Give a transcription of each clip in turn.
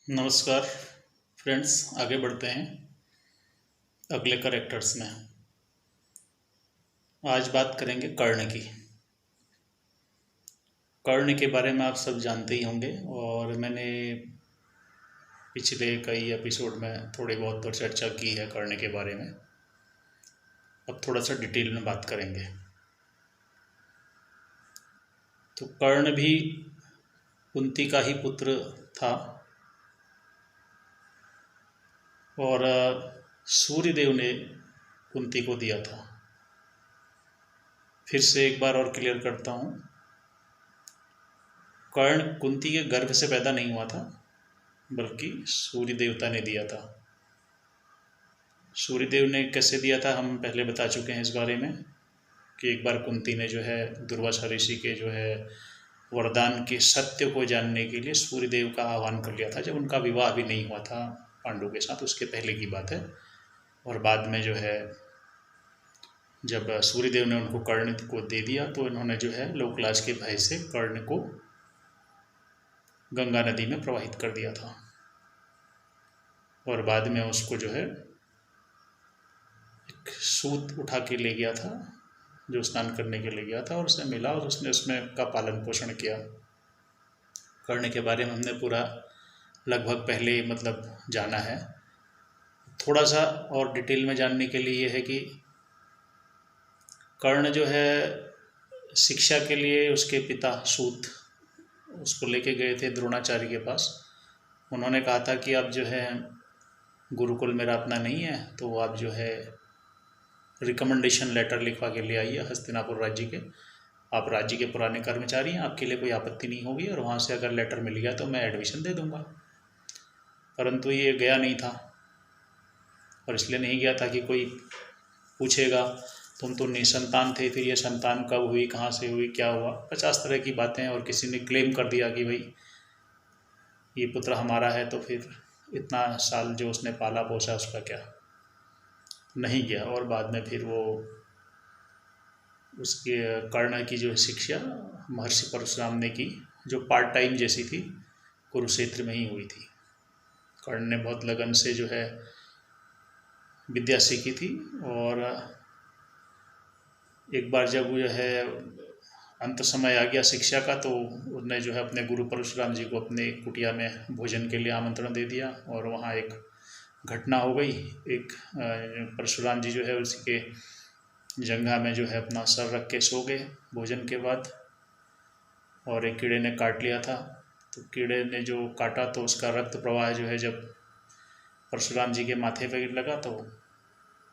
नमस्कार फ्रेंड्स, आगे बढ़ते हैं अगले करेक्टर्स में। आज बात करेंगे कर्ण की। कर्ण के बारे में आप सब जानते ही होंगे और मैंने पिछले कई एपिसोड में थोड़ी बहुत तो चर्चा की है कर्ण के बारे में। अब थोड़ा सा डिटेल में बात करेंगे। तो कर्ण भी कुंती का ही पुत्र था और सूर्यदेव ने कुंती को दिया था। फिर से एक बार और क्लियर करता हूँ, कर्ण कुंती के गर्भ से पैदा नहीं हुआ था, बल्कि सूर्य देवता ने दिया था। सूर्यदेव ने कैसे दिया था हम पहले बता चुके हैं इस बारे में कि एक बार कुंती ने जो है दुर्वासा ऋषि के जो है वरदान के सत्य को जानने के लिए सूर्यदेव का आह्वान कर लिया था, जब उनका विवाह भी नहीं हुआ था पांडु के साथ, उसके पहले की बात है। और बाद में जो है जब सूर्यदेव ने उनको कर्ण को दे दिया तो इन्होंने जो है लोकलाज के भय से कर्ण को गंगा नदी में प्रवाहित कर दिया था। और बाद में उसको जो है एक सूत उठा के ले गया था, जो स्नान करने के लिए गया था, और उसे मिला और उसने उसमें का पालन पोषण किया। कर्ण के बारे में हमने पूरा लगभग पहले जाना है। थोड़ा सा और डिटेल में जानने के लिए ये है कि कर्ण जो है शिक्षा के लिए उसके पिता सूत उसको लेके गए थे द्रोणाचार्य के पास। उन्होंने कहा था कि अब जो है गुरुकुल मेरा अपना नहीं है, तो आप जो है रिकमेंडेशन लेटर लिखवा के ले आइए हस्तिनापुर राज्य के। आप राज्य के पुराने कर्मचारी हैं, आपके लिए कोई आपत्ति नहीं होगी, और वहाँ से अगर लेटर मिल गया तो मैं एडमिशन दे दूँगा। परंतु ये गया नहीं था, और इसलिए नहीं गया था कि कोई पूछेगा तुम तो निसंतान थे, फिर ये संतान कब हुई, कहाँ से हुई, क्या हुआ, 50 तरह की बातें। और किसी ने क्लेम कर दिया कि भाई ये पुत्र हमारा है, तो फिर इतना साल जो उसने पाला पोसा उसका क्या। नहीं गया। और बाद में फिर वो उसके कर्ण की जो शिक्षा महर्षि परशुराम ने की, जो पार्ट टाइम जैसी थी, कुरुक्षेत्र में ही हुई थी। कर्ण ने बहुत लगन से जो है विद्या सीखी थी। और एक बार जब जो है अंत समय आ गया शिक्षा का, तो उसने जो है अपने गुरु परशुराम जी को अपने कुटिया में भोजन के लिए आमंत्रण दे दिया। और वहाँ एक घटना हो गई। एक परशुराम जी जो है उसके जंघा में जो है अपना सर रख के सो गए भोजन के बाद, और एक कीड़े ने काट लिया था। तो कीड़े ने जो काटा तो उसका रक्त प्रवाह जो है जब परशुराम जी के माथे पर लगा, तो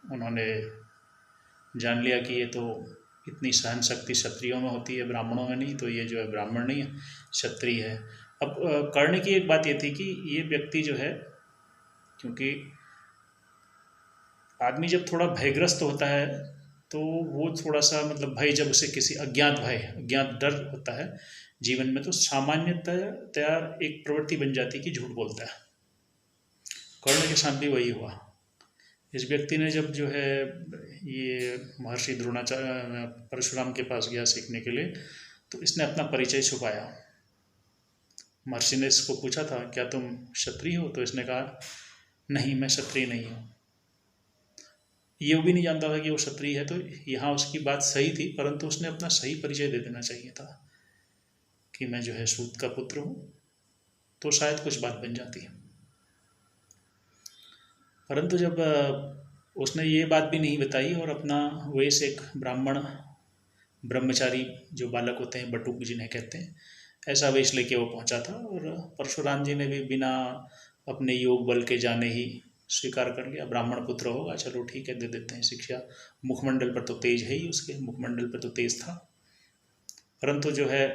उन्होंने जान लिया कि ये तो इतनी सहन शक्ति क्षत्रियों में होती है, ब्राह्मणों में नहीं, तो ये जो है ब्राह्मण नहीं है, क्षत्रिय है। अब कर्ण की एक बात ये थी कि ये व्यक्ति जो है, क्योंकि आदमी जब थोड़ा भयग्रस्त होता है तो वो थोड़ा सा भय, जब उसे किसी अज्ञात भय, अज्ञात डर होता है जीवन में, तो सामान्यतया एक प्रवृत्ति बन जाती है कि झूठ बोलता है। कर्ण के साथ भी वही हुआ। इस व्यक्ति ने जब जो है ये महर्षि द्रोणाचार्य परशुराम के पास गया सीखने के लिए, तो इसने अपना परिचय छुपाया। महर्षि ने इसको पूछा था क्या तुम क्षत्रिय हो, तो इसने कहा नहीं, मैं क्षत्रिय नहीं हूँ। ये भी नहीं जानता था कि वो क्षत्रिय है। तो यहाँ उसकी बात सही थी, परंतु उसने अपना सही परिचय दे देना चाहिए था कि मैं जो है सूत का पुत्र हूँ, तो शायद कुछ बात बन जाती। परंतु जब उसने ये बात भी नहीं बताई और अपना वेश एक ब्राह्मण ब्रह्मचारी जो बालक होते हैं, बटुक जिन्हें कहते हैं, ऐसा वेश लेके वो पहुंचा था। और परशुराम जी ने भी बिना अपने योग बल के जाने ही स्वीकार कर लिया, ब्राह्मण पुत्र होगा, चलो ठीक है, दे देते हैं शिक्षा। मुखमंडल पर तो तेज है ही, उसके मुखमंडल पर तो तेज था। परंतु जो है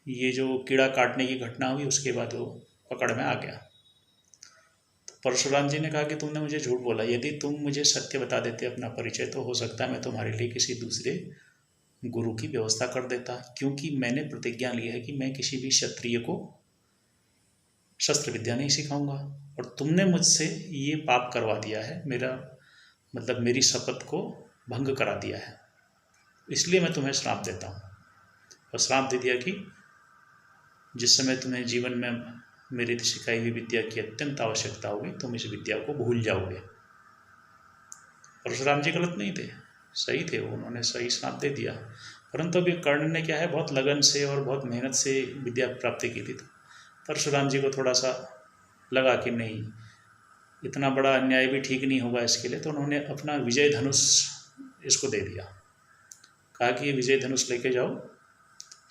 ये जो कीड़ा काटने की घटना हुई, उसके बाद वो पकड़ में आ गया। परशुराम जी ने कहा कि तुमने मुझे झूठ बोला, यदि तुम मुझे सत्य बता देते अपना परिचय, तो हो सकता है मैं तुम्हारे लिए किसी दूसरे गुरु की व्यवस्था कर देता, क्योंकि मैंने प्रतिज्ञा ली है कि मैं किसी भी क्षत्रिय को शस्त्र विद्या नहीं सिखाऊंगा, और तुमने मुझसे ये पाप करवा दिया है, मेरा मेरी शपथ को भंग करा दिया है, इसलिए मैं तुम्हें श्राप देता हूँ। और श्राप दे दिया कि जिस समय तुम्हें जीवन में मेरी सिखाई हुई विद्या की अत्यंत आवश्यकता होगी, तुम इस विद्या को भूल जाओगे। परशुराम जी गलत नहीं थे, सही थे, उन्होंने सही श्राप दे दिया। परंतु अभी कर्ण ने क्या है, बहुत लगन से और बहुत मेहनत से विद्या प्राप्ति की थी। तो परशुराम जी को थोड़ा सा लगा कि नहीं, इतना बड़ा अन्याय भी ठीक नहीं होगा इसके लिए, तो उन्होंने अपना विजय धनुष इसको दे दिया। कहा कि ये विजय धनुष लेके जाओ,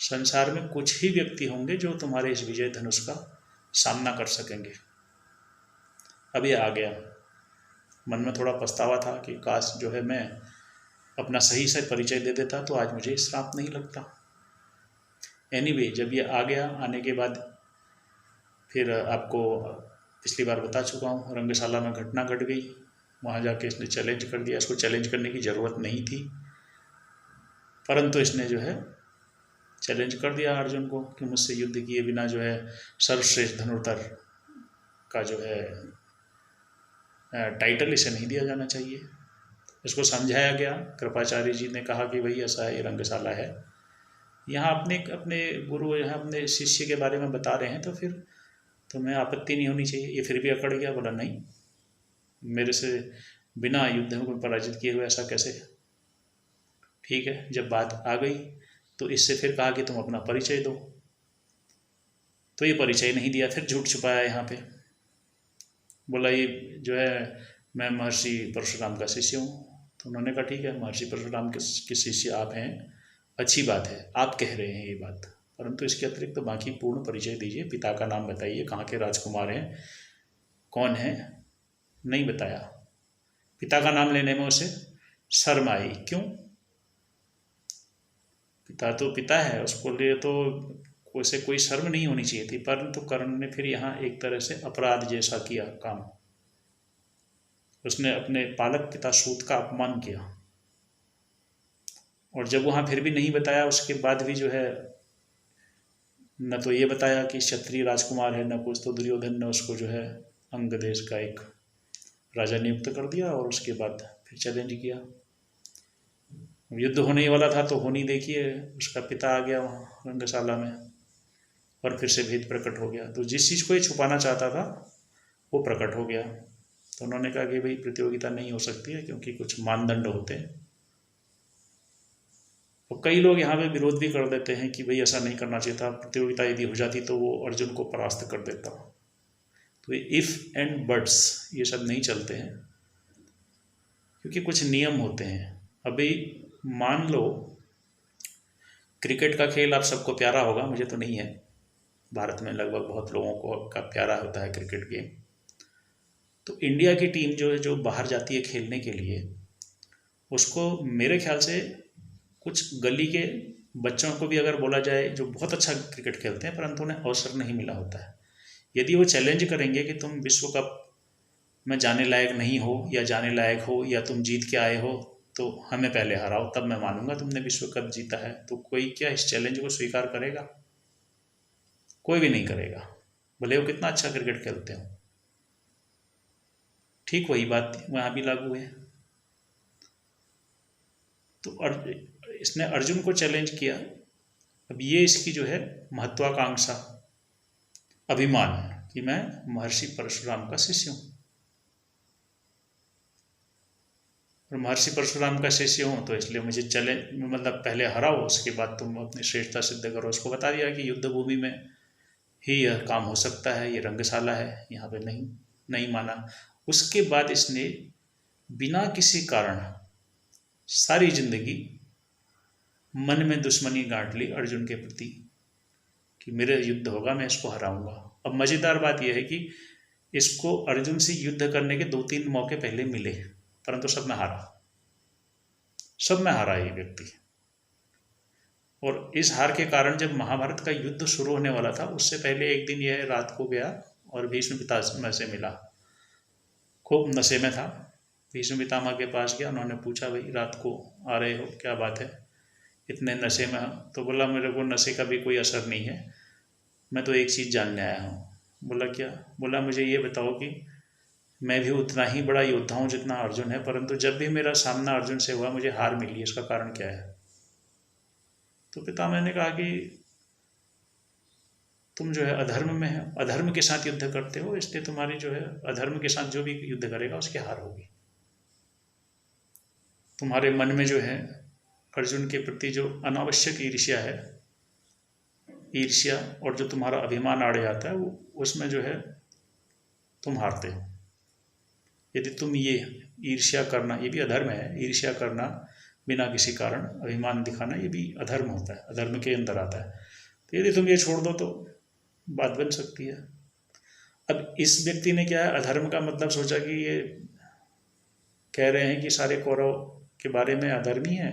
संसार में कुछ ही व्यक्ति होंगे जो तुम्हारे इस विजय धनुष का सामना कर सकेंगे। अब ये आ गया, मन में थोड़ा पछतावा था कि काश जो है मैं अपना सही से परिचय दे देता तो आज मुझे श्राप नहीं लगता। एनीवे, जब ये आ गया, आने के बाद फिर आपको पिछली बार बता चुका हूँ, रंगशाला में घटना घट गई। वहाँ जाके इसने चैलेंज कर दिया। इसको चैलेंज करने की ज़रूरत नहीं थी, परंतु इसने जो है चैलेंज कर दिया अर्जुन को कि मुझसे युद्ध किए बिना जो है सर्वश्रेष्ठ धनुर्धर का जो है टाइटल इसे नहीं दिया जाना चाहिए। इसको समझाया गया। कृपाचार्य जी ने कहा कि भाई ऐसा है, ये रंगशाला है, यहाँ अपने गुरु यहाँ अपने शिष्य के बारे में बता रहे हैं, तो फिर तुम्हें आपत्ति नहीं होनी चाहिए। ये फिर भी अकड़ गया, बोला नहीं, मेरे से बिना युद्ध में पराजित किए हुए ऐसा कैसे। ठीक है, जब बात आ गई तो इससे फिर कहा कि तुम अपना परिचय दो, तो ये परिचय नहीं दिया, फिर झूठ छुपाया यहाँ पे। बोला ये जो है मैं महर्षि परशुराम का शिष्य हूँ। तो उन्होंने कहा ठीक है, महर्षि परशुराम के शिष्य आप हैं, अच्छी बात है, आप कह रहे हैं ये बात, परंतु इसके अतिरिक्त तो बाकी पूर्ण परिचय दीजिए, पिता का नाम बताइए, कहाँ के राजकुमार हैं, कौन है। नहीं बताया। पिता का नाम लेने में उसे शर्म आई। क्यों? पिता तो पिता है, उसको लिए तो उसे कोई शर्म नहीं होनी चाहिए थी, परंतु कर्ण ने फिर यहाँ एक तरह से अपराध जैसा किया काम। उसने अपने पालक पिता सूत का अपमान किया, और जब वहाँ फिर भी नहीं बताया, उसके बाद भी जो है न तो ये बताया कि क्षत्रिय राजकुमार है, न कुछ, तो दुर्योधन ने उसको जो है अंग देश का एक राजा नियुक्त कर दिया, और उसके बाद फिर चैलेंज किया। युद्ध होने ही वाला था तो होनी, देखिए उसका पिता आ गया वहाँ रंगशाला में, और फिर से भेद प्रकट हो गया। तो जिस चीज़ को ये छुपाना चाहता था वो प्रकट हो गया। तो उन्होंने कहा कि भाई प्रतियोगिता नहीं हो सकती है, क्योंकि कुछ मानदंड होते हैं। और कई लोग यहाँ पे विरोध भी कर देते हैं कि भाई ऐसा नहीं करना चाहिए था, प्रतियोगिता यदि हो जाती तो वो अर्जुन को परास्त कर देता। तो ये इफ़ एंड बट्स ये सब नहीं चलते हैं, क्योंकि कुछ नियम होते हैं। अभी मान लो क्रिकेट का खेल आप सबको प्यारा होगा, मुझे तो नहीं है, भारत में लगभग बहुत लोगों को का प्यारा होता है क्रिकेट गेम। तो इंडिया की टीम जो है, जो बाहर जाती है खेलने के लिए, उसको मेरे ख्याल से कुछ गली के बच्चों को भी अगर बोला जाए जो बहुत अच्छा क्रिकेट खेलते हैं परंतु उन्हें अवसर नहीं मिला होता है, यदि वो चैलेंज करेंगे कि तुम विश्व कप में जाने लायक नहीं हो या जाने लायक हो, या तुम जीत के आए हो तो हमें पहले हराओ, तब मैं मानूंगा तुमने विश्व कप जीता है, तो कोई क्या इस चैलेंज को स्वीकार करेगा? कोई भी नहीं करेगा, भले वो कितना अच्छा क्रिकेट खेलते हो। ठीक वही बात वहाँ भी लागू है। तो इसने अर्जुन को चैलेंज किया। अब ये इसकी जो है महत्वाकांक्षा, अभिमान कि मैं महर्षि परशुराम का शिष्य हूँ, और महर्षि परशुराम का शिष्य हूँ तो इसलिए मुझे चैलेंज, मतलब पहले हराओ, उसके बाद तुम अपनी श्रेष्ठता सिद्ध करो। उसको बता दिया कि युद्ध भूमि में ही यह काम हो सकता है, ये रंगशाला है, यहाँ पे नहीं माना। उसके बाद इसने बिना किसी कारण सारी जिंदगी मन में दुश्मनी गांठ ली अर्जुन के प्रति कि मेरा युद्ध होगा, मैं इसको हराऊंगा। अब मज़ेदार बात यह है कि इसको अर्जुन से युद्ध करने के 2-3 मौके पहले मिले, परंतु सब में हारा ये व्यक्ति। और इस हार के कारण जब महाभारत का युद्ध शुरू होने वाला था, उससे पहले एक दिन यह रात को गया और भीष्म पितामह से मिला। खूब नशे में था, भीष्म पितामह के पास गया। उन्होंने पूछा भाई रात को आ रहे हो, क्या बात है, इतने नशे में? तो बोला मेरे को नशे का भी कोई असर नहीं है, मैं तो एक चीज़ जानने आया हूँ। बोला क्या? बोला मुझे ये बताओ कि मैं भी उतना ही बड़ा योद्धा हूँ जितना अर्जुन है, परंतु जब भी मेरा सामना अर्जुन से हुआ मुझे हार मिली, इसका कारण क्या है? तो पितामह ने कहा कि तुम जो है अधर्म में है, अधर्म के साथ युद्ध करते हो, इसलिए तुम्हारी जो है अधर्म के साथ जो भी युद्ध करेगा उसकी हार होगी। तुम्हारे मन में जो है अर्जुन के प्रति जो अनावश्यक ईर्ष्या है, ईर्ष्या और जो तुम्हारा अभिमान आड़ जाता है, वो उसमें जो है तुम हारते हो। यदि तुम ये ईर्ष्या करना, ये भी अधर्म है, ईर्ष्या करना बिना किसी कारण, अभिमान दिखाना, ये भी अधर्म होता है, अधर्म के अंदर आता है। तो यदि तुम ये छोड़ दो तो बात बन सकती है। अब इस व्यक्ति ने क्या है, अधर्म का मतलब सोचा कि ये कह रहे हैं कि सारे कौरव के बारे में अधर्मी है,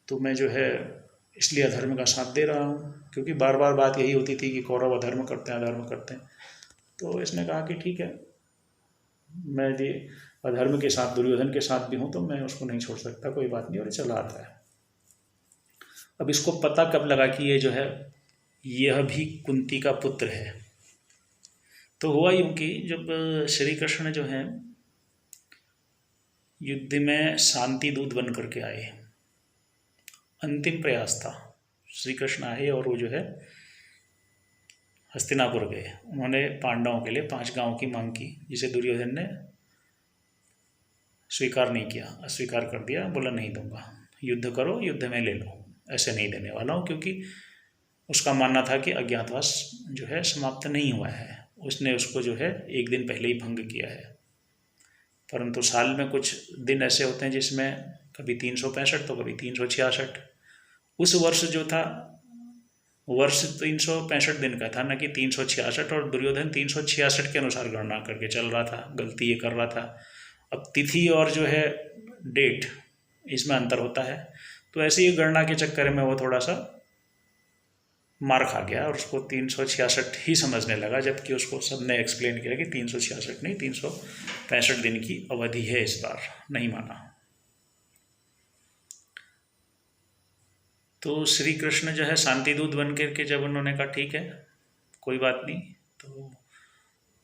तो मैं जो है इसलिए अधर्म का साथ दे रहा हूँ, क्योंकि बार बार बात यही होती थी कि कौरव अधर्म करते हैं, अधर्म करते हैं। तो इसने कहा कि ठीक है, मैं यदि अधर्म के साथ, दुर्योधन के साथ भी हूँ तो मैं उसको नहीं छोड़ सकता, कोई बात नहीं, और चला आता है। अब इसको पता कब लगा कि ये जो है यह भी कुंती का पुत्र है? तो हुआ यूँ कि जब श्री कृष्ण जो है युद्ध में शांति दूत बन करके आए, अंतिम प्रयास था, श्री कृष्ण आए और वो जो है हस्तिनापुर गए। उन्होंने पांडवों के लिए 5 गांव की मांग की, जिसे दुर्योधन ने स्वीकार नहीं किया, अस्वीकार कर दिया, बोला नहीं दूंगा, युद्ध करो, युद्ध में ले लो, ऐसे नहीं देने वाला हूँ, क्योंकि उसका मानना था कि अज्ञातवास जो है समाप्त नहीं हुआ है, उसने उसको जो है 1 दिन पहले ही भंग किया है। परंतु साल में कुछ दिन ऐसे होते हैं जिसमें कभी 365 तो कभी 366। उस वर्ष जो था, वर्ष 365 दिन का था, न कि 366, और दुर्योधन 366 के अनुसार गणना करके चल रहा था, गलती ये कर रहा था। अब तिथि और जो है डेट, इसमें अंतर होता है, तो ऐसे ही गणना के चक्कर में वो थोड़ा सा मार खा गया और उसको 366 ही समझने लगा, जबकि उसको सबने एक्सप्लेन किया कि 366 नहीं, 365 दिन की अवधि है, इस बार नहीं माना। तो श्री कृष्ण जो है शांति दूत बन करके जब उन्होंने कहा ठीक है कोई बात नहीं, तो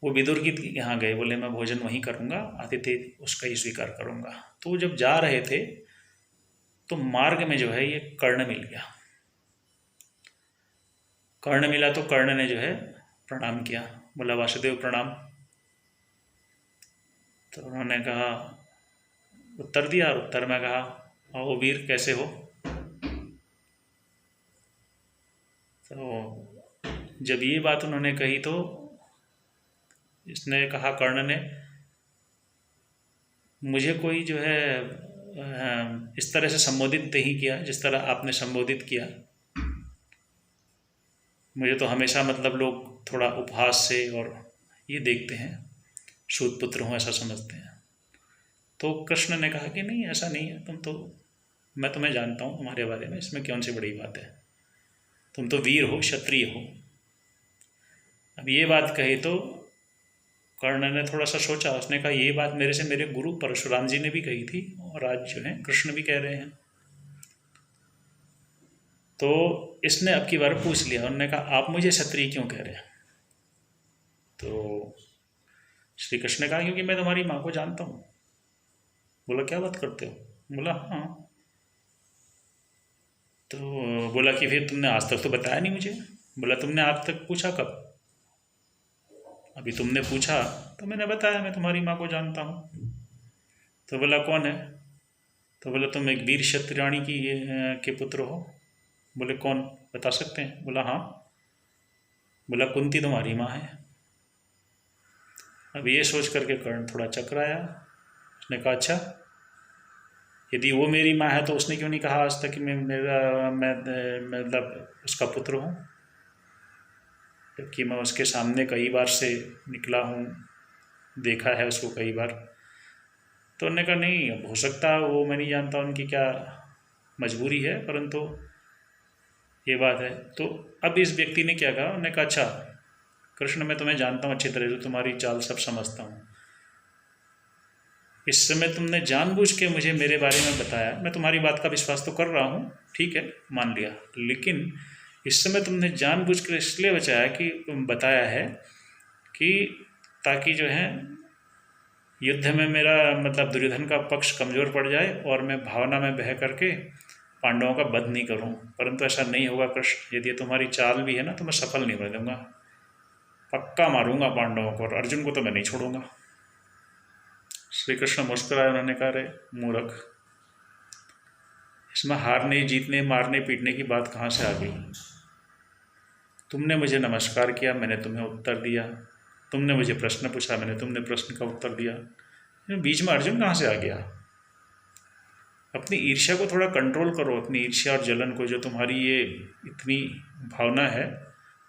वो विदुर की यहाँ गए, बोले मैं भोजन वहीं करूँगा, आतिथ्य उसका ही स्वीकार करूँगा। तो जब जा रहे थे तो मार्ग में जो है ये कर्ण मिल गया। कर्ण मिला तो कर्ण ने जो है प्रणाम किया, बोला वासुदेव प्रणाम। तो उन्होंने कहा, उत्तर दिया, और उत्तर में कहा आओ वीर कैसे हो। तो जब ये बात उन्होंने कही तो इसने कहा, कर्ण ने, मुझे कोई जो है इस तरह से संबोधित नहीं किया जिस तरह आपने संबोधित किया। मुझे तो हमेशा मतलब लोग थोड़ा उपहास से और ये देखते हैं, सूत पुत्र हूँ ऐसा समझते हैं। तो कृष्ण ने कहा कि नहीं ऐसा नहीं है, तुम तो, मैं तुम्हें जानता हूँ, तुम्हारे बारे में इसमें कौन सी बड़ी बात है, तुम तो वीर हो, क्षत्रिय हो। अब ये बात कही तो कर्ण ने थोड़ा सा सोचा, उसने कहा ये बात मेरे से मेरे गुरु परशुराम जी ने भी कही थी और आज जो है कृष्ण भी कह रहे हैं। तो इसने अब की बार पूछ लिया, उन्होंने कहा आप मुझे क्षत्रिय क्यों कह रहे हैं? तो श्री कृष्ण ने कहा क्योंकि मैं तुम्हारी माँ को जानता हूँ। बोला क्या बात करते हो? बोला हाँ। तो बोला कि फिर तुमने आज तक तो बताया नहीं मुझे। बोला तुमने आज तक पूछा कब? अभी तुमने पूछा तो मैंने बताया मैं तुम्हारी माँ को जानता हूँ। तो बोला कौन है? तो बोला तुम एक वीर क्षत्रियाणी की के पुत्र हो। बोले कौन, बता सकते हैं? बोला हाँ। बोला कुंती तुम्हारी माँ है। अब ये सोच करके कर्ण थोड़ा चकराया, उसने कहा अच्छा, यदि वो मेरी माँ है तो उसने क्यों नहीं कहा आज तक कि मैं मतलब उसका पुत्र हूँ, जबकि मैं उसके सामने कई बार से निकला हूँ, देखा है उसको कई बार। तो उन्होंने कहा नहीं, अब हो सकता है वो, मैं नहीं जानता उनकी क्या मजबूरी है, परंतु ये बात है। तो अब इस व्यक्ति ने क्या कहा, उन्होंने कहा अच्छा कृष्ण मैं तुम्हें जानता हूँ अच्छी तरह से, तुम्हारी चाल सब समझता हूँ, इस समय तुमने जानबूझ के मुझे मेरे बारे में बताया, मैं तुम्हारी बात का विश्वास तो कर रहा हूँ, ठीक है मान लिया, लेकिन इस समय तुमने जानबूझ कर इसलिए बताया है कि ताकि जो है युद्ध में मेरा मतलब दुर्योधन का पक्ष कमज़ोर पड़ जाए और मैं भावना में बह करके पांडवों का वध नहीं करूं। परंतु ऐसा नहीं होगा कृष्ण, यदि तुम्हारी चाल भी है ना तो मैं सफल नहीं होने दूंगा। पक्का मारूंगा पांडवों को, और अर्जुन को तो मैं नहीं छोड़ूंगा। श्री कृष्ण मुस्कुराए, उन्होंने कहा, रे मूर्ख, इसमें हारने जीतने मारने पीटने की बात कहाँ से आ गई? तुमने मुझे नमस्कार किया, मैंने तुम्हें उत्तर दिया, तुमने मुझे प्रश्न पूछा, मैंने तुमने प्रश्न का उत्तर दिया, बीच में अर्जुन कहाँ से आ गया? अपनी ईर्ष्या को थोड़ा कंट्रोल करो, अपनी ईर्ष्या और जलन को, जो तुम्हारी ये इतनी भावना है,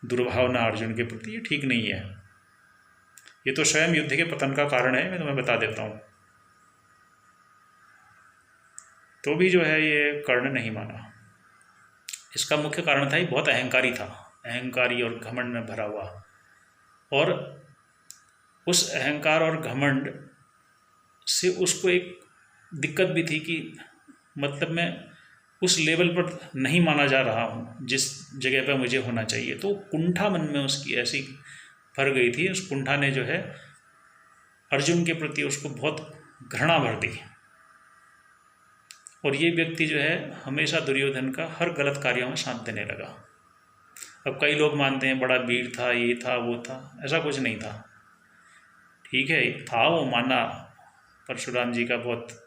दुर्भावना अर्जुन के प्रति, ये ठीक नहीं है। ये तो स्वयं युद्ध के पतन का कारण है, मैं तुम्हें बता देता हूँ। तो भी जो है ये कर्ण नहीं माना। इसका मुख्य कारण था, ये बहुत अहंकारी था, अहंकारी और घमंड में भरा हुआ। और उस अहंकार और घमंड से उसको एक दिक्कत भी थी कि मतलब मैं उस लेवल पर नहीं माना जा रहा हूँ जिस जगह पर मुझे होना चाहिए। तो कुंठा मन में उसकी ऐसी भर गई थी, उस कुंठा ने जो है अर्जुन के प्रति उसको बहुत घृणा भर दी। और ये व्यक्ति जो है हमेशा दुर्योधन का हर गलत कार्यों में साथ देने लगा। अब कई लोग मानते हैं बड़ा वीर था, ये था वो था, ऐसा कुछ नहीं था। ठीक है, था, वो माना, परशुराम जी का बहुत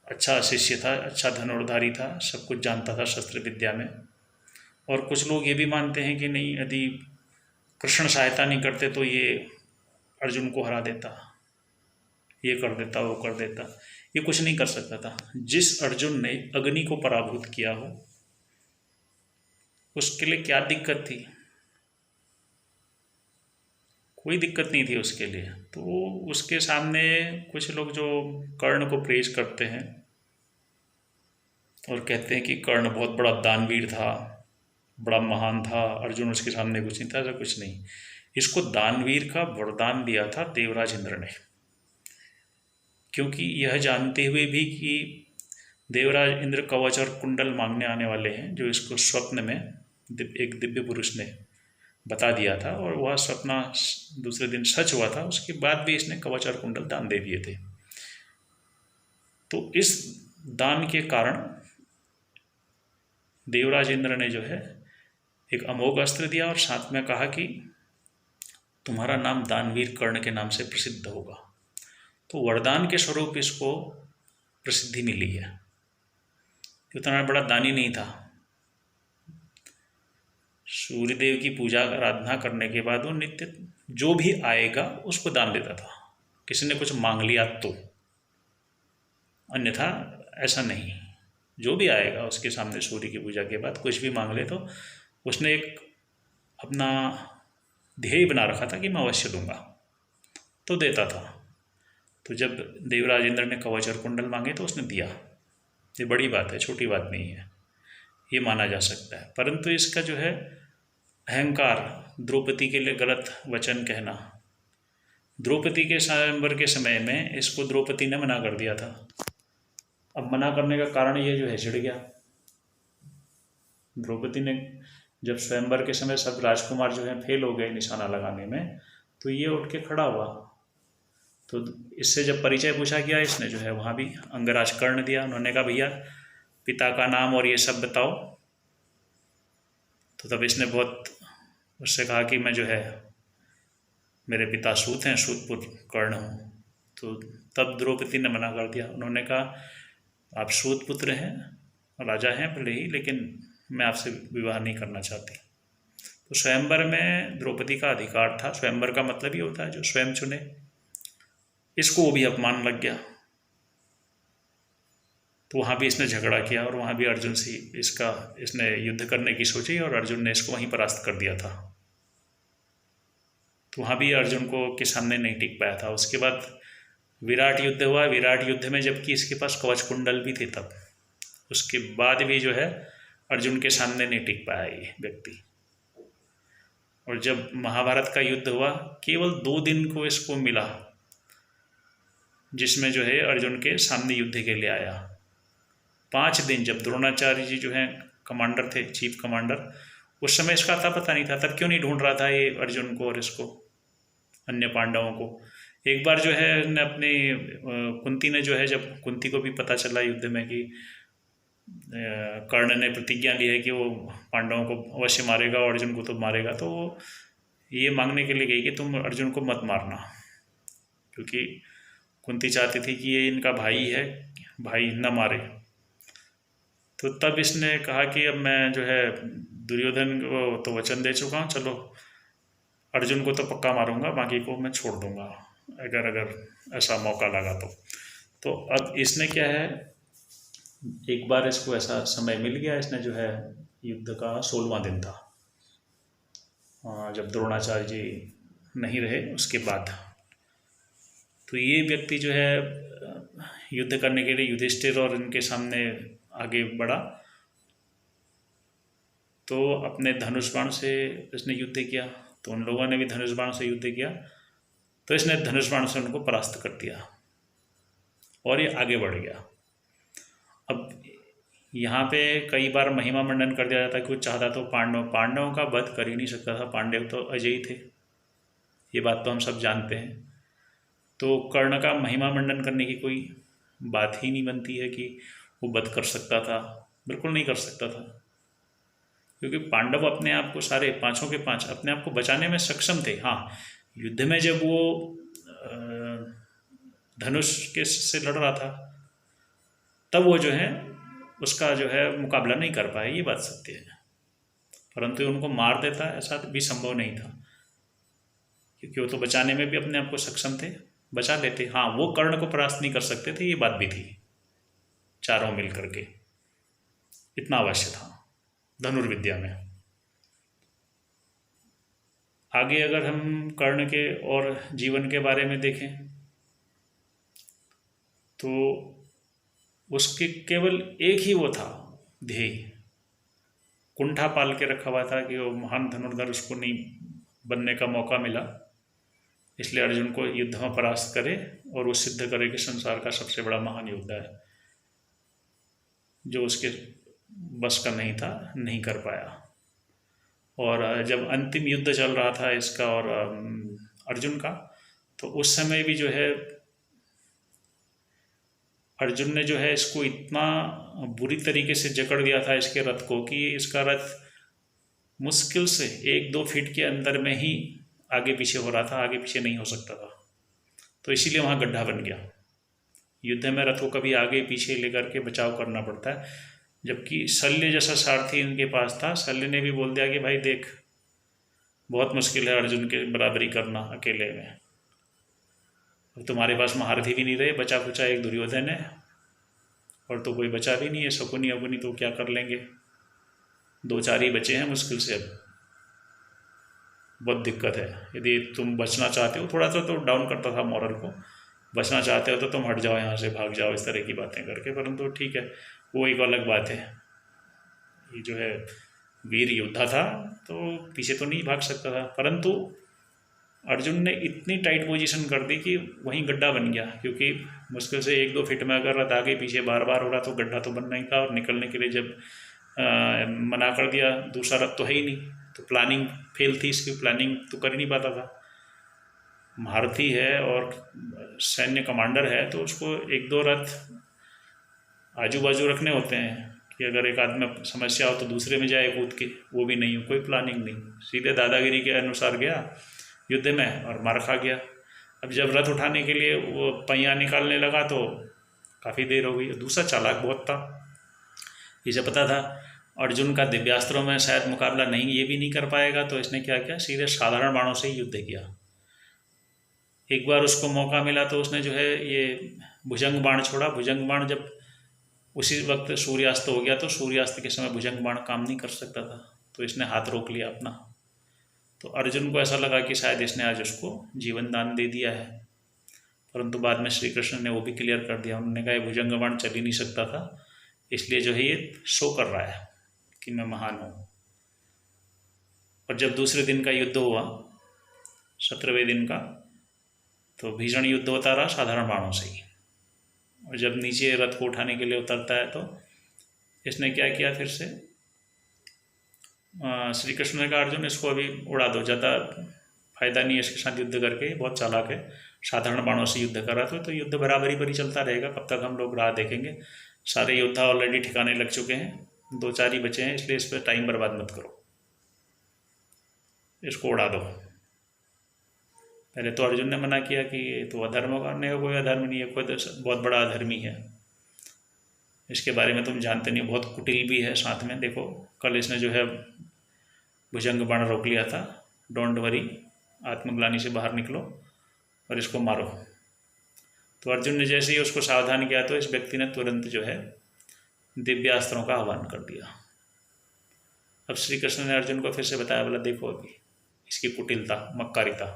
अच्छा शिष्य था, अच्छा धनुर्धारी था, सब कुछ जानता था शस्त्र विद्या में। और कुछ लोग ये भी मानते हैं कि नहीं, यदि कृष्ण सहायता नहीं करते तो ये अर्जुन को हरा देता, ये कर देता, वो कर देता। ये कुछ नहीं कर सकता था। जिस अर्जुन ने अग्नि को पराभूत किया हो, उसके लिए क्या दिक्कत थी? कोई दिक्कत नहीं थी उसके लिए। तो उसके सामने कुछ लोग जो कर्ण को प्रेज करते हैं और कहते हैं कि कर्ण बहुत बड़ा दानवीर था, बड़ा महान था, अर्जुन उसके सामने कुछ नहीं था, ऐसा कुछ नहीं। इसको दानवीर का वरदान दिया था देवराज इंद्र ने, क्योंकि यह जानते हुए भी कि देवराज इंद्र कवच और कुंडल मांगने आने वाले हैं, जो इसको स्वप्न में एक दिव्य पुरुष ने बता दिया था, और वह सपना दूसरे दिन सच हुआ था। उसके बाद भी इसने कवच और कुंडल दान दे दिए थे। तो इस दान के कारण देवराज इंद्र ने जो है एक अमोघ अस्त्र दिया और साथ में कहा कि तुम्हारा नाम दानवीर कर्ण के नाम से प्रसिद्ध होगा। तो वरदान के स्वरूप इसको प्रसिद्धि मिली है। उतना बड़ा दानी नहीं था। सूर्यदेव की पूजा आराधना करने के बाद वो नित्य जो भी आएगा उसको दान देता था। किसी ने कुछ मांग लिया तो, अन्यथा ऐसा नहीं। जो भी आएगा उसके सामने सूर्य की पूजा के बाद कुछ भी मांग ले तो उसने एक अपना ध्येय बना रखा था कि मैं अवश्य दूंगा, तो देता था। तो जब देवराज इंद्र ने कवच और कुंडल मांगे तो उसने दिया। ये बड़ी बात है, छोटी बात नहीं है, ये माना जा सकता है। परंतु इसका जो है अहंकार, द्रौपदी के लिए गलत वचन कहना, द्रौपदी के स्वयंवर के समय में इसको द्रौपदी ने मना कर दिया था। अब मना करने का कारण ये जो है चिढ़ गया। द्रौपदी ने जब स्वयंवर के समय सब राजकुमार जो है फेल हो गए निशाना लगाने में, तो ये उठ के खड़ा हुआ। तो इससे जब परिचय पूछा गया, इसने जो है वहाँ भी अंगराज कर्ण दिया। उन्होंने कहा भैया पिता का नाम और ये सब बताओ। तो तब इसने बहुत उससे कहा कि मैं जो है मेरे पिता सूत हैं, सूतपुत्र कर्ण हूँ। तो तब द्रौपदी ने मना कर दिया। उन्होंने कहा आप सूतपुत्र हैं, राजा हैं भले ही, लेकिन मैं आपसे विवाह नहीं करना चाहती। तो स्वयंवर में द्रौपदी का अधिकार था। स्वयंवर का मतलब ये होता है जो स्वयं चुने। इसको वो भी अपमान लग गया। तो वहाँ भी इसने झगड़ा किया और वहाँ भी अर्जुन से इसने युद्ध करने की सोची और अर्जुन ने इसको वहीं परास्त कर दिया था। तो वहाँ भी अर्जुन को के सामने नहीं टिक पाया था। उसके बाद विराट युद्ध हुआ। विराट युद्ध में जबकि इसके पास कवच कुंडल भी थे, तब उसके बाद भी जो है अर्जुन के सामने नहीं टिक पाया ये व्यक्ति। और जब महाभारत का युद्ध हुआ, केवल 2 दिन को इसको मिला जिसमें जो है अर्जुन के सामने युद्ध के लिए आया। 5 दिन जब द्रोणाचार्य जी जो हैं कमांडर थे, चीफ कमांडर, उस समय इसका था पता नहीं था। तब क्यों नहीं ढूंढ रहा था ये अर्जुन को और इसको अन्य पांडवों को? एक बार जो है ने अपनी कुंती ने जो है, जब कुंती को भी पता चला युद्ध में कि कर्ण ने प्रतिज्ञा ली है कि वो पांडवों को अवश्य मारेगा और अर्जुन को तो मारेगा, तो ये मांगने के लिए गई कि तुम अर्जुन को मत मारना, क्योंकि कुंती चाहती थी कि ये इनका भाई है, भाई न मारे। तो तब इसने कहा कि अब मैं जो है दुर्योधन को तो वचन दे चुका हूँ, चलो अर्जुन को तो पक्का मारूंगा, बाकी को मैं छोड़ दूंगा अगर अगर ऐसा मौका लगा तो अब इसने क्या है, एक बार इसको ऐसा समय मिल गया, इसने जो है युद्ध का 16वां दिन था, जब द्रोणाचार्य जी नहीं रहे उसके बाद। तो ये व्यक्ति जो है युद्ध करने के लिए युधिष्ठिर और इनके सामने आगे बढ़ा, तो अपने धनुष बाण से इसने युद्ध किया, तो उन लोगों ने भी धनुष बाण से युद्ध किया, तो इसने धनुष बाण से उनको परास्त कर दिया और ये आगे बढ़ गया। अब यहाँ पे कई बार महिमा मंडन कर दिया जाता है कि वो चाहता तो पांडवों का वध कर ही नहीं सकता था, पांडव तो अजयी थे, ये बात तो हम सब जानते हैं। तो कर्ण का महिमा मंडन करने की कोई बात ही नहीं बनती है कि वो वध कर सकता था, बिल्कुल नहीं कर सकता था, क्योंकि पांडव अपने आप को सारे पांचों के पांच अपने आप को बचाने में सक्षम थे। हाँ, युद्ध में जब वो धनुष के से लड़ रहा था तब वो जो है उसका जो है मुकाबला नहीं कर पाए, ये बात सत्य है, परंतु उनको मार देता ऐसा भी संभव नहीं था, क्योंकि वो तो बचाने में भी अपने आप को सक्षम थे, बचा लेते। हाँ, वो कर्ण को परास्त नहीं कर सकते थे, ये बात भी थी, चारों मिल करके इतना अवश्य था धनुर्विद्या में। आगे अगर हम कर्ण के और जीवन के बारे में देखें तो उसके केवल एक ही वो था ध्येय, कुंठा पाल के रखा हुआ था कि वो महान धनुर्धर, उसको नहीं बनने का मौका मिला, इसलिए अर्जुन को युद्ध में परास्त करे और वो सिद्ध करे कि संसार का सबसे बड़ा महान योद्धा है, जो उसके बस का नहीं था, नहीं कर पाया। और जब अंतिम युद्ध चल रहा था इसका और अर्जुन का, तो उस समय भी जो है अर्जुन ने जो है इसको इतना बुरी तरीके से जकड़ दिया था इसके रथ को कि इसका रथ मुश्किल से 1-2 फीट के अंदर में ही आगे पीछे हो रहा था, आगे पीछे नहीं हो सकता था, तो इसीलिए वहाँ गड्ढा बन गया। युद्ध में रथ को कभी आगे पीछे लेकर के बचाव करना पड़ता है, जबकि शल्य जैसा सारथी इनके पास था, शल्य ने भी बोल दिया कि भाई देख, बहुत मुश्किल है अर्जुन के बराबरी करना अकेले में, अब तुम्हारे पास महारथी भी नहीं रहे, बचा खुचा एक दुर्योधन है और तो कोई बचा भी नहीं है, शकुनी अकुनी तो क्या कर लेंगे, 2-4 ही बचे हैं मुश्किल से, अब बहुत दिक्कत है, यदि तुम बचना चाहते हो, थोड़ा सा तो डाउन करता था मॉरल को, बचना चाहते हो तो तुम हट जाओ यहाँ से, भाग जाओ, इस तरह की बातें करके, परंतु ठीक है, वो एक अलग बात है। ये जो है वीर योद्धा था तो पीछे तो नहीं भाग सकता था, परंतु अर्जुन ने इतनी टाइट पोजीशन कर दी कि वहीं गड्ढा बन गया, क्योंकि मुश्किल से 1-2 फीट में अगर रथ आगे पीछे बार बार हो रहा तो गड्ढा तो बनना ही था, और निकलने के लिए जब मना कर दिया, दूसरा रथ तो है ही नहीं, तो प्लानिंग फेल थी, इसकी प्लानिंग तो कर ही नहीं पाता था। महारथी है और सैन्य कमांडर है तो उसको 1-2 रथ आजू बाजू रखने होते हैं कि अगर एक आदमी में समस्या हो तो दूसरे में जाए कूद के, वो भी नहीं हो, कोई प्लानिंग नहीं, सीधे दादागिरी के अनुसार गया युद्ध में और मार खा गया। अब जब रथ उठाने के लिए वो पहिया निकालने लगा तो काफ़ी देर हो गई। दूसरा चालाक बहुत था, इसे पता था अर्जुन का दिव्यास्त्रों में शायद मुकाबला नहीं, ये भी नहीं कर पाएगा, तो इसने क्या किया, सीधे साधारण बाणों से ही युद्ध किया। एक बार उसको मौका मिला तो उसने जो है ये भुजंग बाण छोड़ा, भुजंग बाण जब उसी वक्त सूर्यास्त हो गया, तो सूर्यास्त के समय भुजंग बाण काम नहीं कर सकता था, तो इसने हाथ रोक लिया अपना। तो अर्जुन को ऐसा लगा कि शायद इसने आज उसको जीवन दान दे दिया है, परंतु बाद में श्री कृष्ण ने वो भी क्लियर कर दिया, उन्होंने कहा ये भुजंग बाण चल ही नहीं सकता था, इसलिए जो है ये शो कर रहा है कि मैं महान हूँ। और जब दूसरे दिन का युद्ध हुआ, 17वें दिन का, तो भीषण युद्ध होता रहा साधारण बाणों से ही। और जब नीचे रथ को उठाने के लिए उतरता है तो इसने क्या किया, फिर से श्री कृष्ण ने कहा अर्जुन इसको अभी उड़ा दो, ज़्यादा फायदा नहीं है इसके साथ युद्ध करके, बहुत चालाक है, साधारण बाणों से युद्ध कर रहा था, तो युद्ध बराबरी पर ही चलता रहेगा, कब तक हम लोग राह देखेंगे, सारे योद्धा ऑलरेडी ठिकाने लग चुके हैं, 2-4 ही बचे हैं, इसलिए इस पर टाइम बर्बाद मत करो, इसको उड़ा दो। पहले तो अर्जुन ने मना किया कि ये तो अधर्म करने का कोई अधर्म नहीं है, कोई तो बहुत बड़ा अधर्मी है, इसके बारे में तुम जानते नहीं, बहुत कुटिल भी है साथ में। देखो कल इसने जो है भुजंग बाण रोक लिया था, डोंट वरी, आत्मग्लानि से बाहर निकलो और इसको मारो। तो अर्जुन ने जैसे ही उसको सावधान किया तो इस व्यक्ति ने तुरंत जो है दिव्यास्त्रों का आह्वान कर दिया। अब श्री कृष्ण ने अर्जुन को फिर से बताया, बोला देखो अभी इसकी कुटिलता, मक्कारिता,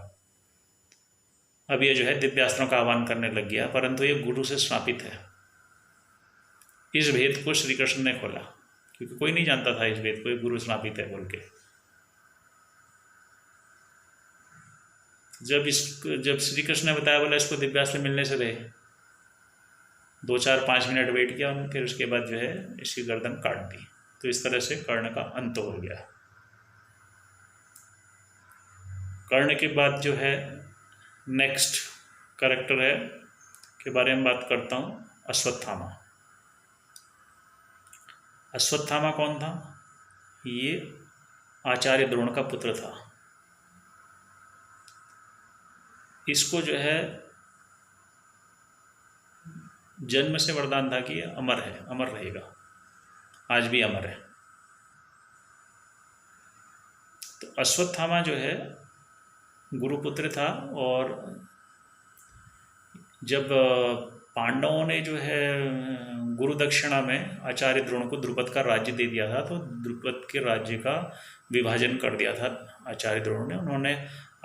अब ये जो है दिव्यास्त्रों का आह्वान करने लग गया, परंतु ये गुरु से श्रापित है। इस भेद को श्री कृष्ण ने खोला, क्योंकि कोई नहीं जानता था इस भेद को, गुरु श्रापित है बोल के। जब श्री कृष्ण ने बताया, बोला इसको दिव्यास्त्र मिलने से रहे, 2-4-5 मिनट वेट किया उन्होंने, फिर उसके बाद जो है इसकी गर्दन काट दी। तो इस तरह से कर्ण का अंत हो गया। कर्ण के बाद जो है नेक्स्ट कैरेक्टर है के बारे में बात करता हूँ, अश्वत्थामा। अश्वत्थामा कौन था? ये आचार्य द्रोण का पुत्र था। इसको जो है जन्म से वरदान था कि ये अमर है, अमर रहेगा, आज भी अमर है। तो अश्वत्थामा जो है गुरुपुत्र था, और जब पांडवों ने जो है गुरु दक्षिणा में आचार्य द्रोण को द्रुपद का राज्य दे दिया था, तो द्रुपद के राज्य का विभाजन कर दिया था आचार्य द्रोण ने। उन्होंने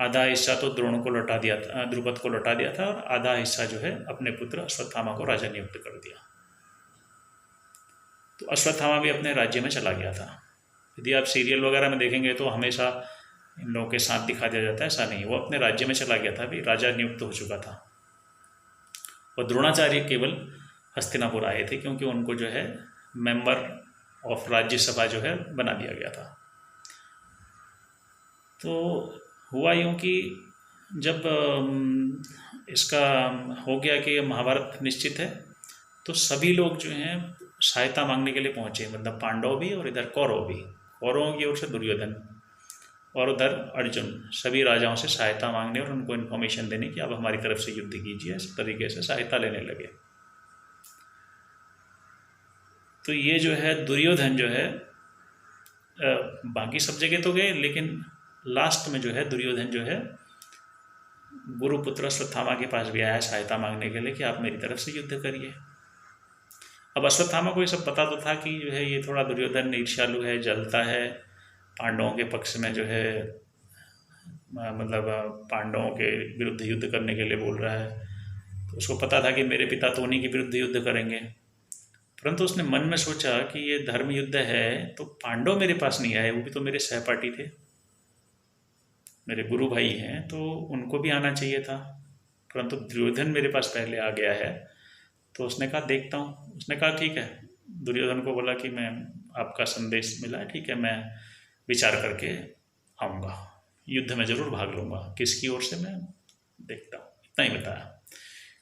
आधा हिस्सा तो द्रोण को लौटा दिया था, द्रुपद को लौटा दिया था, और आधा हिस्सा जो है अपने पुत्र अश्वत्थामा को राजा नियुक्त कर दिया। तो अश्वत्थामा भी अपने राज्य में चला गया था। यदि आप सीरियल वगैरह में देखेंगे तो हमेशा इन लोगों के साथ दिखा दिया जाता है, ऐसा नहीं, वो अपने राज्य में चला गया था, भी राजा नियुक्त हो चुका था। और द्रोणाचार्य केवल हस्तिनापुर आए थे, क्योंकि उनको जो है मेंबर ऑफ राज्यसभा जो है बना दिया गया था। तो हुआ यूँ कि जब इसका हो गया कि महाभारत निश्चित है, तो सभी लोग जो हैं सहायता मांगने के लिए पहुँचे, मतलब पांडव भी और इधर कौरव भी, कौरवों की ओर से दुर्योधन और उधर अर्जुन, सभी राजाओं से सहायता मांगने और उनको इन्फॉर्मेशन देने कि अब हमारी तरफ से युद्ध कीजिए, इस तरीके से सहायता लेने लगे। तो ये जो है दुर्योधन जो है बाकी सब जगह तो गए, लेकिन लास्ट में जो है दुर्योधन जो है गुरुपुत्र अश्वत्थामा के पास भी आया सहायता मांगने के लिए कि आप मेरी तरफ से युद्ध करिए। अब अश्वत्थामा को ये सब पता तो था कि जो है ये थोड़ा दुर्योधन ईर्ष्यालु है, जलता है, पांडवों के पक्ष में जो है मतलब पांडवों के विरुद्ध युद्ध करने के लिए बोल रहा है। तो उसको पता था कि मेरे पिता तो उन्हीं के विरुद्ध युद्ध करेंगे, परंतु उसने मन में सोचा कि ये धर्म युद्ध है, तो पांडव मेरे पास नहीं आए, वो भी तो मेरे सहपाठी थे, मेरे गुरु भाई हैं, तो उनको भी आना चाहिए था, परंतु दुर्योधन मेरे पास पहले आ गया है। तो उसने कहा देखता हूँ। उसने कहा ठीक है, दुर्योधन को बोला कि मैं, आपका संदेश मिला है, ठीक है, मैं विचार करके आऊँगा, युद्ध में ज़रूर भाग लूँगा, किसकी ओर से मैं देखता हूँ, इतना ही बताया।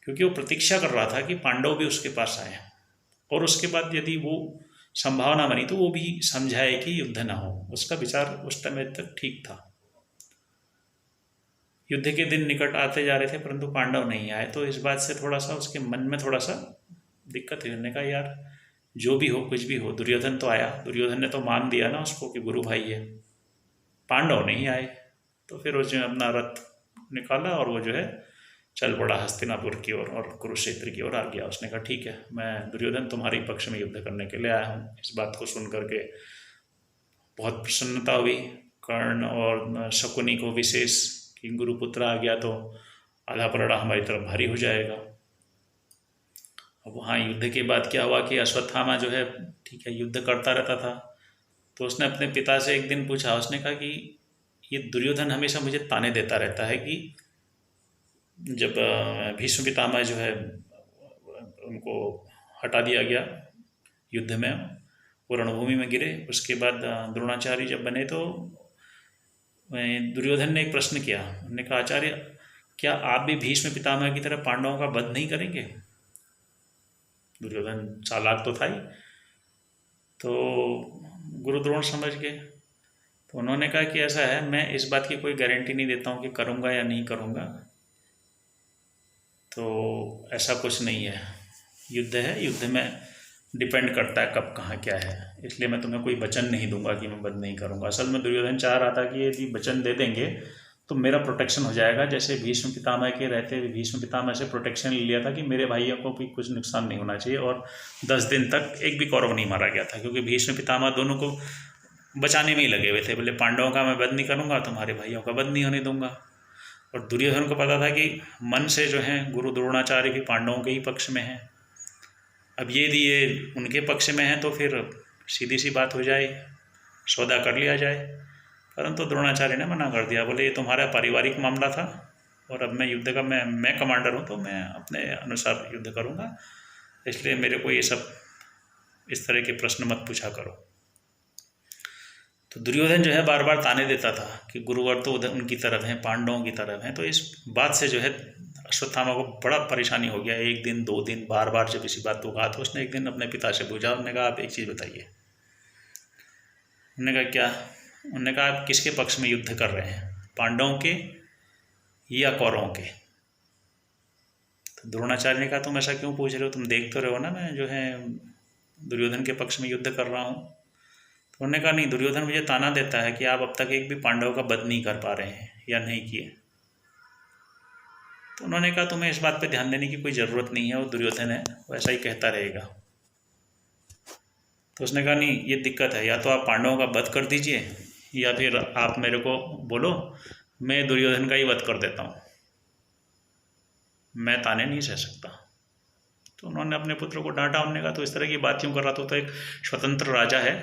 क्योंकि वो प्रतीक्षा कर रहा था कि पांडव भी उसके पास आए, और उसके बाद यदि वो संभावना बनी तो वो भी समझाए कि युद्ध ना हो। उसका विचार उस समय तक ठीक था। युद्ध के दिन निकट आते जा रहे थे, परंतु पांडव नहीं आए, तो इस बात से थोड़ा सा उसके मन में थोड़ा सा दिक्कत हुई। उन्होंने कहा यार जो भी हो, कुछ भी हो, दुर्योधन तो आया, दुर्योधन ने तो मान दिया ना उसको कि गुरु भाई है, पांडव नहीं आए। तो फिर उसने अपना रथ निकाला और वो जो है चल पड़ा हस्तिनापुर की ओर और कुरुक्षेत्र की ओर आ गया। उसने कहा ठीक है, मैं दुर्योधन तुम्हारे पक्ष में युद्ध करने के लिए आया हूँ। इस बात को सुन करके बहुत प्रसन्नता हुई कर्ण और शकुनी को विशेष, कि गुरुपुत्र आ गया तो आधा पलड़ा हमारी तरफ भारी हो जाएगा। अब वहाँ युद्ध के बाद क्या हुआ कि अश्वत्थामा जो है ठीक है युद्ध करता रहता था, तो उसने अपने पिता से एक दिन पूछा, उसने कहा कि ये दुर्योधन हमेशा मुझे ताने देता रहता है कि जब भीष्म पितामह जो है उनको हटा दिया गया युद्ध में, वो रणभूमि में गिरे, उसके बाद द्रोणाचार्य जब बने तो दुर्योधन ने एक प्रश्न किया। उन्होंने कहा आचार्य क्या आप भी भीष्म पितामह की तरह पांडवों का वध नहीं करेंगे? दुर्योधन चालाक तो था ही, तो गुरु द्रोण समझ गए। तो उन्होंने कहा कि ऐसा है, मैं इस बात की कोई गारंटी नहीं देता हूँ कि करूँगा या नहीं करूँगा, तो ऐसा कुछ नहीं है, युद्ध है, युद्ध में डिपेंड करता है कब कहाँ क्या है, इसलिए मैं तुम्हें कोई वचन नहीं दूंगा कि मैं वध नहीं करूंगा। असल में दुर्योधन चाह रहा था कि यदि वचन दे देंगे तो मेरा प्रोटेक्शन हो जाएगा, जैसे भीष्म पितामह के रहते हुए भीष्म पितामह से प्रोटेक्शन ले लिया था कि मेरे भाइयों को भी कुछ नुकसान नहीं होना चाहिए, और 10 दिन तक एक भी कौरव नहीं मारा गया था, क्योंकि भीष्म पितामह दोनों को बचाने में ही लगे हुए थे। बोले पांडवों का मैं वध नहीं करूँगा, तुम्हारे भाइयों का वध नहीं होने दूंगा। और दुर्योधन को पता था कि मन से जो है गुरु द्रोणाचार्य भी पांडवों के ही पक्ष में है। अब यदि ये उनके पक्ष में है तो फिर सीधी सी बात हो जाए, सौदा कर लिया जाए। परंतु द्रोणाचार्य ने मना कर दिया, बोले ये तुम्हारा पारिवारिक मामला था और अब मैं युद्ध का मैं कमांडर हूँ तो मैं अपने अनुसार युद्ध करूँगा, इसलिए मेरे को ये सब इस तरह के प्रश्न मत पूछा करो। तो दुर्योधन जो है बार बार ताने देता था कि गुरुवर तो उधर उनकी तरफ हैं, पांडवों की तरफ हैं। तो इस बात से जो है अश्वत्थामा को बड़ा परेशानी हो गया। एक दिन 2 दिन बार बार जब इसी बात को कहा तो उसने एक दिन अपने पिता से पूछा, उन्होंने कहा आप एक चीज़ बताइए। उन्होंने कहा क्या? उन्होंने कहा आप किसके पक्ष में युद्ध कर रहे हैं, पांडवों के या कौरवों के? तो द्रोणाचार्य ने कहा तुम ऐसा क्यों पूछ रहे हो, तुम देख तो रहे हो ना मैं जो है दुर्योधन के पक्ष में युद्ध कर रहा हूँ। तो उन्होंने कहा नहीं, दुर्योधन मुझे ताना देता है कि आप अब तक एक भी पांडव का वध नहीं कर पा रहे हैं या नहीं किए। तो उन्होंने कहा तुम्हें इस बात पे ध्यान देने की कोई ज़रूरत नहीं है, वो दुर्योधन है, वो ऐसा ही कहता रहेगा। तो उसने कहा नहीं, ये दिक्कत है, या तो आप पांडवों का वध कर दीजिए या फिर आप मेरे को बोलो मैं दुर्योधन का ही वध कर देता हूँ, मैं ताने नहीं सह सकता। तो उन्होंने अपने पुत्र को डांटा। उन्होंने कहा तो इस तरह की बात क्यों कर रहा, तो एक स्वतंत्र राजा है,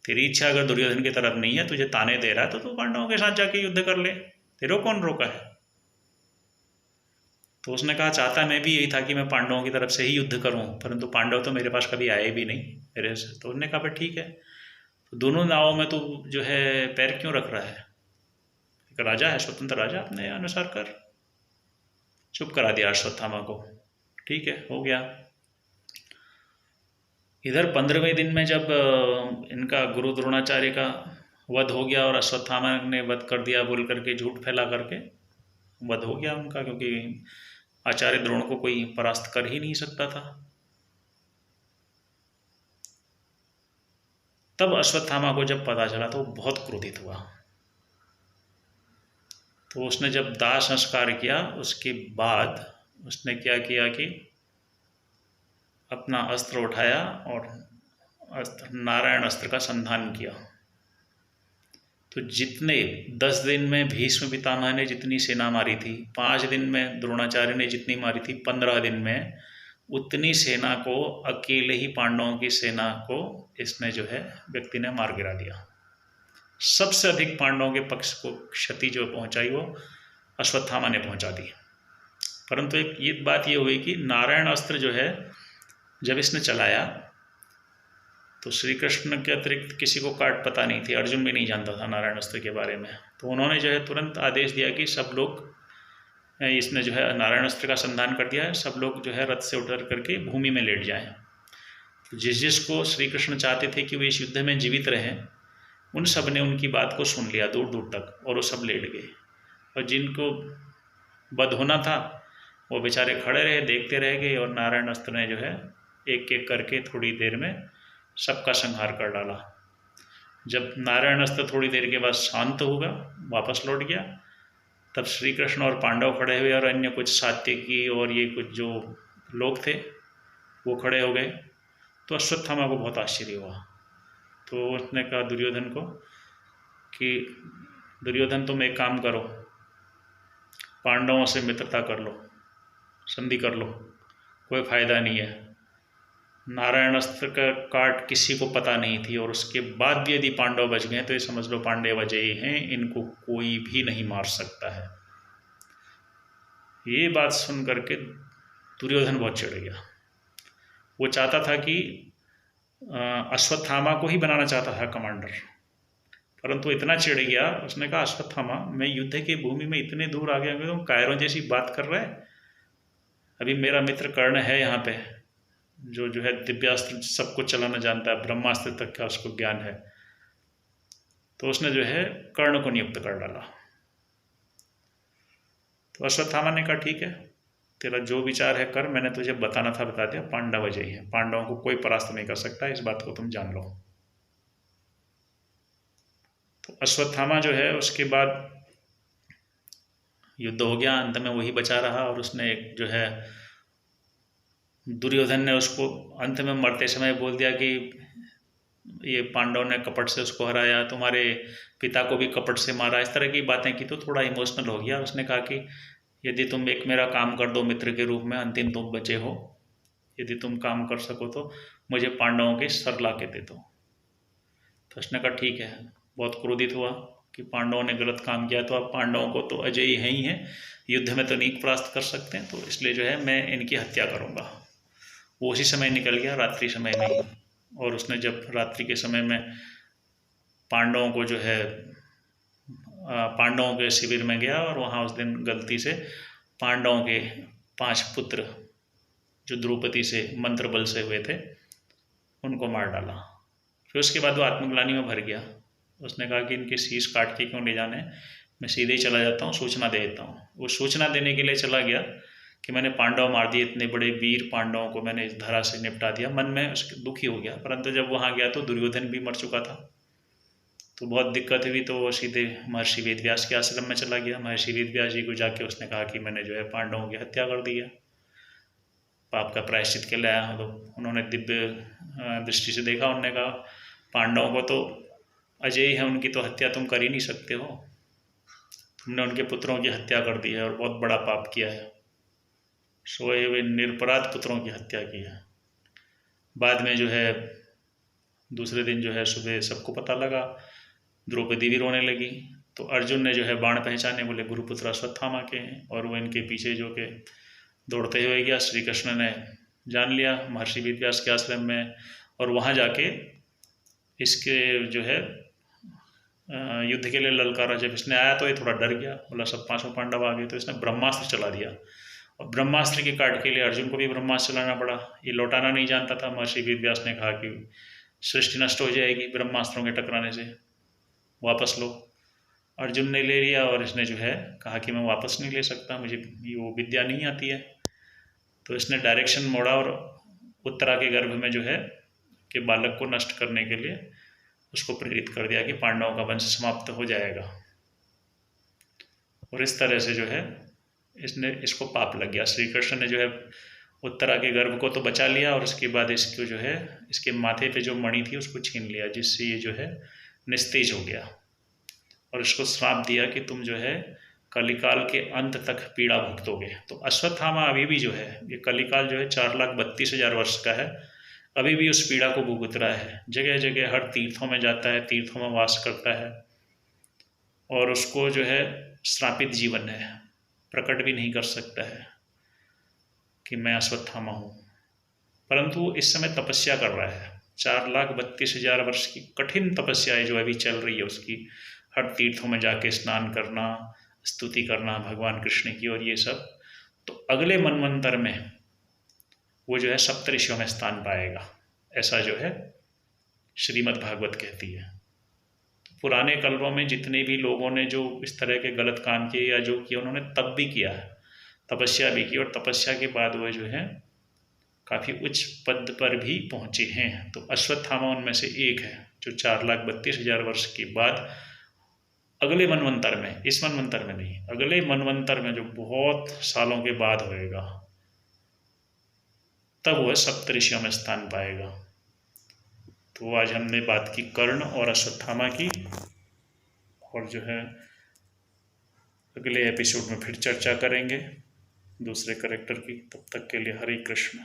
तेरी इच्छा अगर दुर्योधन की तरफ नहीं है, तुझे ताने दे रहा है तो तू पांडवों के साथ जाके युद्ध कर ले, तेरे कौन रोका है। तो उसने कहा चाहता मैं भी यही था कि मैं पांडवों की तरफ से ही युद्ध करूं, परंतु पांडव तो मेरे पास कभी आए भी नहीं मेरे से। तो उन्होंने कहा ठीक है, तो दोनों नावों में तो जो है पैर क्यों रख रहा है, एक राजा है, स्वतंत्र राजा, अपने अनुसार कर। चुप करा दिया अश्वत्थामा को, ठीक है हो गया। इधर 15वें दिन में जब इनका गुरु द्रोणाचार्य का वध हो गया और अश्वत्थामा ने वध कर दिया बोल करके, झूठ फैला करके वध हो गया उनका, क्योंकि आचार्य द्रोण को कोई परास्त कर ही नहीं सकता था। तब अश्वत्थामा को जब पता चला तो बहुत क्रोधित हुआ। तो उसने जब दाह संस्कार किया उसके बाद उसने क्या किया कि अपना अस्त्र उठाया और नारायण अस्त्र का संधान किया। तो जितने 10 दिन में भीष्म पितामह ने जितनी सेना मारी थी, 5 दिन में द्रोणाचार्य ने जितनी मारी थी, 15 दिन में उतनी सेना को, अकेले ही पांडवों की सेना को इसने जो है व्यक्ति ने मार गिरा दिया। सबसे अधिक पांडवों के पक्ष को क्षति जो पहुंचाई वो अश्वत्थामा ने पहुंचा दी। परंतु एक ये बात ये हुई कि नारायण अस्त्र जो है जब इसने चलाया तो श्री कृष्ण के अतिरिक्त किसी को काट पता नहीं थी, अर्जुन भी नहीं जानता था नारायण अस्त्र के बारे में। तो उन्होंने जो है तुरंत आदेश दिया कि सब लोग, इसने जो है नारायण अस्त्र का संधान कर दिया है, सब लोग जो है रथ से उतर करके भूमि में लेट जाएं। तो जिसको श्री कृष्ण चाहते थे कि वे इस युद्ध में जीवित रहें, उन सब ने उनकी बात को सुन लिया दूर दूर तक, और वो सब लेट गए। और जिनको वध होना था वो बेचारे खड़े रहे, देखते रह गए, और नारायण अस्त्र ने जो है एक एक करके थोड़ी देर में सबका संहार कर डाला। जब नारायण अस्त्र थोड़ी देर के बाद शांत होगा, वापस लौट गया, तब श्री कृष्ण और पांडव खड़े हुए और अन्य कुछ सात्यकी और ये कुछ जो लोग थे वो खड़े हो गए। तो अश्वत्थामा को बहुत आश्चर्य हुआ। तो उसने कहा दुर्योधन को कि दुर्योधन तुम एक काम करो, पांडवों से मित्रता कर लो, संधि कर लो, कोई फ़ायदा नहीं है। नारायण अस्त्र का काट किसी को पता नहीं थी, और उसके बाद भी यदि पांडव बच गए तो ये समझ लो पांडव विजयी हैं, इनको कोई भी नहीं मार सकता है। ये बात सुन करके दुर्योधन बहुत चिढ़ गया। वो चाहता था कि अश्वत्थामा को ही बनाना चाहता था कमांडर, परंतु इतना चिढ़ गया, उसने कहा अश्वत्थामा मैं युद्ध की भूमि में इतने दूर आ गया, तुम कायरों जैसी बात कर रहे हैं। अभी मेरा मित्र कर्ण है यहाँ पे, जो है दिव्यास्त्र सब कुछ चलाना जानता है, ब्रह्मास्त्र तक का उसको ज्ञान है। तो उसने जो है कर्ण को नियुक्त कर डाला। तो अश्वत्थामा ने कहा ठीक है, तेरा जो विचार है कर, मैंने तुझे बताना था बता दिया, पांडव अजयी है, पांडवों को कोई परास्त नहीं कर सकता, इस बात को तुम जान लो। तो अश्वत्थामा जो है उसके बाद युद्ध हो गया, अंत में वही बचा रहा, और उसने एक जो है दुर्योधन ने उसको अंत में मरते समय बोल दिया कि ये पांडव ने कपट से उसको हराया, तुम्हारे पिता को भी कपट से मारा, इस तरह की बातें की तो थोड़ा इमोशनल हो गया। उसने कहा कि यदि तुम एक मेरा काम कर दो मित्र के रूप में, अंतिम तुम बचे हो, यदि तुम काम कर सको तो मुझे पांडवों के सर ला के दे दो। तो उसने कहा ठीक है। बहुत क्रोधित हुआ कि पांडवों ने गलत काम किया, तो अब पांडवों को तो अजय है ही हैं, युद्ध में तो नहीं परास्त कर सकते हैं, तो इसलिए जो है मैं इनकी हत्या करूँगा। वो उसी समय निकल गया, रात्रि समय में ही। और उसने जब रात्रि के समय में पांडवों को जो है पांडवों के शिविर में गया, और वहाँ उस दिन गलती से पांडवों के 5 पुत्र जो द्रौपदी से मंत्र बल से हुए थे उनको मार डाला। फिर उसके बाद वो आत्मग्लानि में भर गया। उसने कहा कि इनके शीश काट के क्यों ले जाने, मैं सीधे ही चला जाता हूँ, सूचना दे देता हूँ। वो सूचना देने के लिए चला गया कि मैंने पांडव मार दिए, इतने बड़े वीर पांडवों को मैंने इस धरा से निपटा दिया। मन में उसके दुखी हो गया, परंतु जब वहाँ गया तो दुर्योधन भी मर चुका था, तो बहुत दिक्कत हुई। तो वो सीधे महर्षि वेदव्यास के आश्रम में चला गया। महर्षि वेदव्यास जी को जाके उसने कहा कि मैंने जो है पांडवों की हत्या कर दी है, पाप का प्रायश्चित के लिए आया हूँ। तो उन्होंने दिव्य दृष्टि से देखा, उन्होंने कहा पांडवों को तो अजय है, उनकी तो हत्या तुम कर ही नहीं सकते हो, तुमने उनके पुत्रों की हत्या कर दी है और बहुत बड़ा पाप किया है, सोए हुए निरपराध पुत्रों की हत्या की है। बाद में जो है दूसरे दिन जो है सुबह सबको पता लगा, द्रौपदी भी रोने लगी। तो अर्जुन ने जो है बाण पहचाने, बोले गुरुपुत्र अश्वत्थामा के हैं, और वो इनके पीछे जो के दौड़ते हुए गया। श्री कृष्ण ने जान लिया महर्षि वेदव्यास के आश्रम में, और वहाँ जाके इसके जो है युद्ध के लिए ललकारा। जब इसने आया तो ये थोड़ा डर गया, बोला सब 5 पांडव आ गए, तो इसने ब्रह्मास्त्र चला दिया, और ब्रह्मास्त्र के काट के लिए अर्जुन को भी ब्रह्मास्त्र चलाना पड़ा। ये लौटाना नहीं जानता था। महर्षि वेदव्यास ने कहा कि सृष्टि नष्ट हो जाएगी ब्रह्मास्त्रों के टकराने से, वापस लो। अर्जुन ने ले लिया, और इसने जो है कहा कि मैं वापस नहीं ले सकता, मुझे वो विद्या नहीं आती है। तो इसने डायरेक्शन मोड़ा, और उत्तरा के गर्भ में जो है कि बालक को नष्ट करने के लिए उसको प्रेरित कर दिया कि पांडवों का वंश समाप्त हो जाएगा। और इस तरह से जो है इसको पाप लग गया। श्री कृष्ण ने जो है उत्तरा के गर्भ को तो बचा लिया, और उसके बाद इसको जो है इसके माथे पे जो मणि थी उसको छीन लिया, जिससे ये जो है निस्तेज हो गया, और इसको श्राप दिया कि तुम जो है कलिकाल के अंत तक पीड़ा भुगतोगे। तो अश्वत्थामा अभी भी जो है, ये कलिकाल जो है 4,32,000 वर्ष का है, अभी भी उस पीड़ा को भुगत रहा है। जगह जगह हर तीर्थों में जाता है, तीर्थों में वास करता है, और उसको जो है श्रापित जीवन है, प्रकट भी नहीं कर सकता है कि मैं अश्वत्थामा हूँ। परंतु वो इस समय तपस्या कर रहा है। 4,32,000 वर्ष की कठिन तपस्या जो अभी चल रही है उसकी, हर तीर्थों में जाके स्नान करना, स्तुति करना भगवान कृष्ण की, और ये सब। तो अगले मनवंतर में वो जो है सप्तऋषियों में स्थान पाएगा, ऐसा जो है श्रीमद् भागवत कहती है। पुराने कल्पों में जितने भी लोगों ने जो इस तरह के गलत काम किए या जो किए, उन्होंने तप भी किया है, तपस्या भी की, और तपस्या के बाद वह जो है काफ़ी उच्च पद पर भी पहुँचे हैं। तो अश्वत्थामा उनमें से एक है, जो 4,32,000 वर्ष के बाद अगले मनवंतर में, इस मनवंतर में नहीं, अगले मनवंतर में जो बहुत सालों के बाद होएगा, तब वह सप्तऋषियों में स्थान पाएगा। तो आज हमने बात की कर्ण और अश्वत्थामा की, और जो है अगले एपिसोड में फिर चर्चा करेंगे दूसरे कैरेक्टर की। तब तक के लिए हरे कृष्ण।